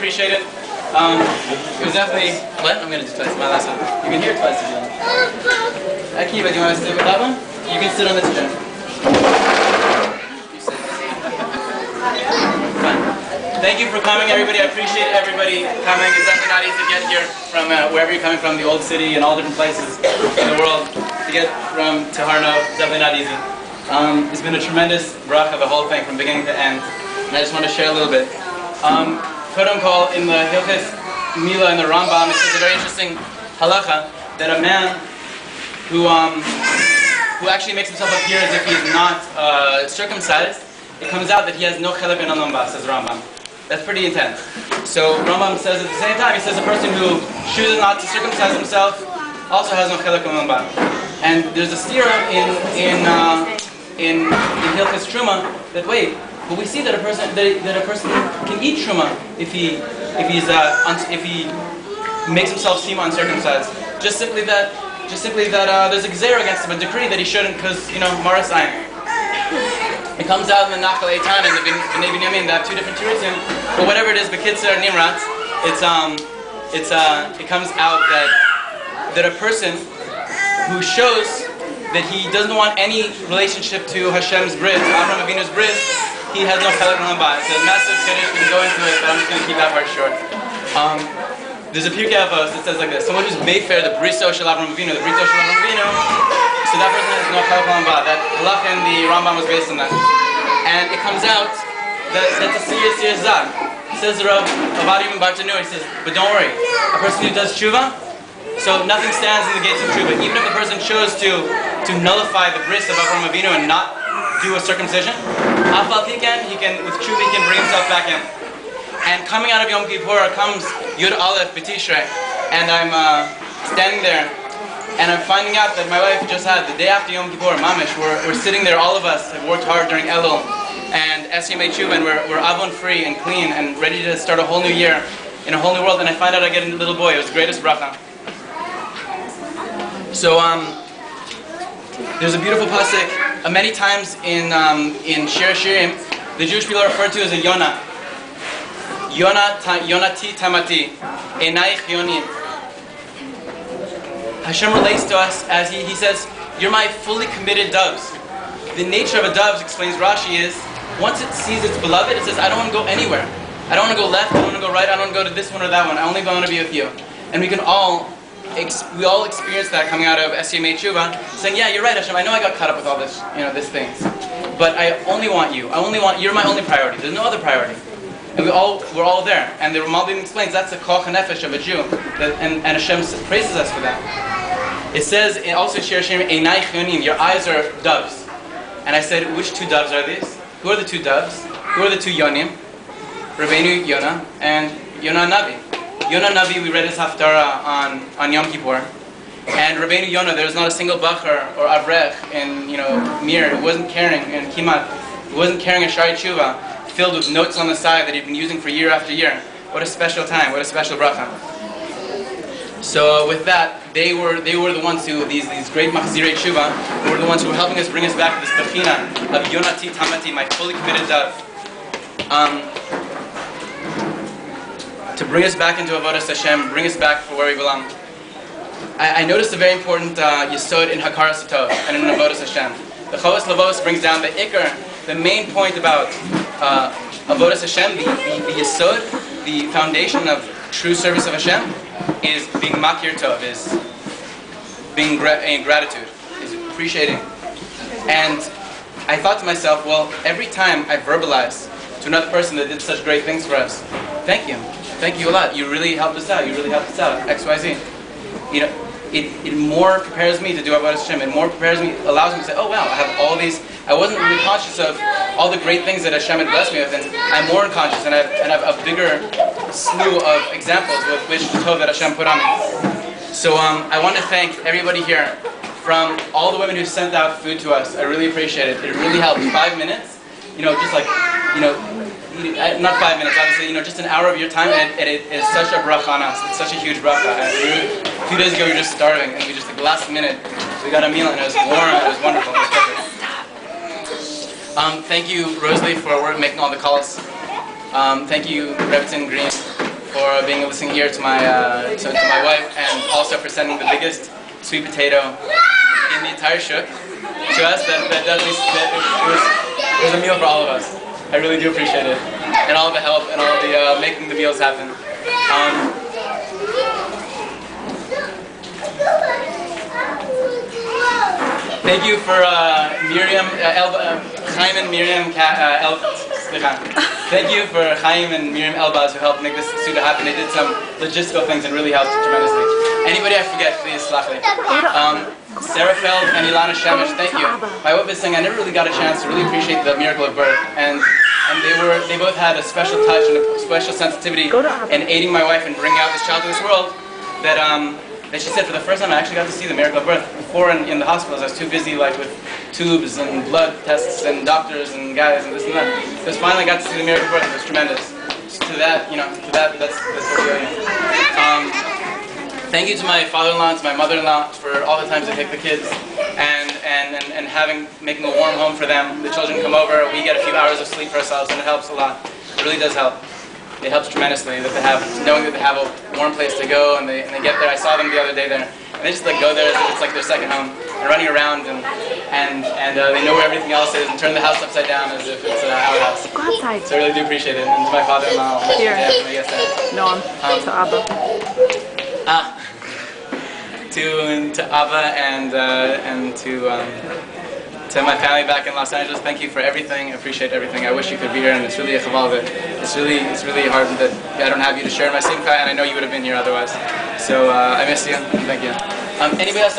appreciate it. It was definitely... What? I'm going to do twice. My last one. You can hear it twice if you want. Akiva, do you want to sit with that one? You can sit on this chair. You sit. Fine. Thank you for coming, everybody. I appreciate everybody coming. It's definitely not easy to get here from wherever you're coming from, the old city and all different places in the world. To get from Taharno, definitely not easy. It's been a tremendous bracha, the whole thing, from beginning to end. And I just want to share a little bit. Kodem Kol, in the Hilchos Mila and the Rambam, it says a very interesting halacha that a man who actually makes himself appear as if he's not circumcised, it comes out that he has no chelek in olam haba, says Rambam. That's pretty intense. So Rambam says at the same time, he says a person who chooses not to circumcise himself also has no chelek in olam haba. And there's a stira in Hilchos Truma that but we see that a person can eat truma if he makes himself seem uncircumcised. Just simply that there's a gzeira against him, a decree that he shouldn't, because maras ayin. It comes out in the Nachal Eitan and the Bnei Binyamin. They have two different tirutzim, but whatever it is, Bekitzer Nimrat, it comes out that a person who shows that he doesn't want any relationship to Hashem's brit, to Avraham Avinu's brit, he has no chelek in olam haba. It's a massive kiddush. We can go into it, but I'm just going to keep that part short. There's a Pirkei Avos that says like this: someone who's Mayfair, the briso shel Avraham Avinu, so that person has no chelek in olam haba. That halacha in the Rambam was based on that, and it comes out that's a serious zag. Says the Rav Avadim Bartanu, he says, but don't worry, a person who does tshuva, so nothing stands in the gates of tshuva. Even if the person chose to nullify the bris of Avraham Avinu and not do a circumcision, with tshuva he can bring himself back in. And coming out of Yom Kippur comes Yud Aleph B'Tishrei, and I'm standing there, and I'm finding out that my wife just had the day after Yom Kippur, Mamish. We're sitting there, all of us have worked hard during Elul and SYMA Tshuva, and we're avon free and clean and ready to start a whole new year in a whole new world. And I find out I get a little boy. It was the greatest bracha. So there's a beautiful pasuk. Many times in Shir Shirim, the Jewish people are referred to as a yona. Yonati tamati, enaich yonim. Hashem relates to us as he says, "You're my fully committed doves." The nature of a dove, explains Rashi, is once it sees its beloved, it says, "I don't want to go anywhere. I don't want to go left. I don't want to go right. I don't want to go to this one or that one. I only want to be with you." And we all experience that coming out of SYMA Tshuva, saying, "Yeah, you're right, Hashem. I know I got caught up with all this, these things, but I only want you. You're my only priority. There's no other priority." And we're all there. And the Malbim explains that's the koch nefesh of a Jew, and Hashem praises us for that. It says also in Shir Shirim, "Einai chionim," your eyes are doves. And I said, which two doves are these? Who are the two doves? Who are the two yonim? Rabbeinu Yona and Yona Navi. Yona Navi, we read his haftarah on Yom Kippur. And Rabbeinu Yona, there was not a single bacher or avrech in Mir who wasn't carrying, and Kimat, who wasn't carrying a Shari Tshuva filled with notes on the side that he'd been using for year after year. What a special time, what a special bracha. So with that, they were the ones who, these great Machzirei Tshuva, were the ones who were helping us bring us back to this bechina of Yonati Tamati, my fully committed dove. To bring us back into Avodas Hashem, bring us back for where we belong. I noticed a very important yesod in Hakaras Tov and in Avodas Hashem. The Chovos Lavos brings down the ikar, the main point about Avodas Hashem, the yesod, the foundation of true service of Hashem, is being makir tov, is being in gratitude, is appreciating. And I thought to myself, well, every time I verbalize to another person that did such great things for us, thank you a lot, you really helped us out, X, Y, Z. It more prepares me to do Avodas Hashem. It more prepares me, allows me to say, oh wow, I have all these. I wasn't really conscious of all the great things that Hashem had blessed me with, and I'm more conscious, and I have a bigger slew of examples with which the tov that Hashem put on me. So I want to thank everybody here, from all the women who sent out food to us. I really appreciate it. It really helped. 5 minutes, just like, not 5 minutes, obviously, just an hour of your time, and it is such a bracha on us. It's such a huge bracha. A few days ago we were just starving, and we just, the last minute, we got a meal, and it was warm, it was wonderful, it was perfect. Thank you, Rosalie, for making all the calls. Thank you, Rebbetzin Green. for being a listening ear to my wife, and also for sending the biggest sweet potato in the entire shuk to us. It was a meal for all of us. I really do appreciate it, and all the help and all the making the meals happen. Thank you for Miriam, Chaim and Miriam. Thank you for Chaim and Miriam Elbaz who helped make this Suda happen. They did some logistical things and really helped tremendously. Anybody I forget, please, slachli. Sarah Feld and Ilana Shemesh, thank you. My wife is saying I never really got a chance to really appreciate the miracle of birth, and they both had a special touch and a special sensitivity in aiding my wife in bringing out this child to this world. That she said for the first time I actually got to see the miracle of birth. Before in the hospitals I was too busy with tubes and blood tests and doctors and guys and this and that. Because finally I got to see the miracle of birth. It was tremendous. To that, that's what we owe you. Thank you to my father-in-law and to my mother-in-law for all the times they take the kids and making a warm home for them. The children come over, we get a few hours of sleep for ourselves, and it helps a lot. It really does help. It helps tremendously knowing that they have a warm place to go, and they get there. I saw them the other day there, and they just go there as if it's like their second home, and running around and they know where everything else is, and turn the house upside down as if it's our house. Go outside. So I really do appreciate it. And to my father-in-law, here, yes, Noam, to Abba. To Abba and to my family back in Los Angeles, thank you for everything. I appreciate everything. I wish you could be here, and it's really a chaval that it's really hard that I don't have you to share in my simcha, and I know you would have been here otherwise. So I miss you. Thank you. Anybody else?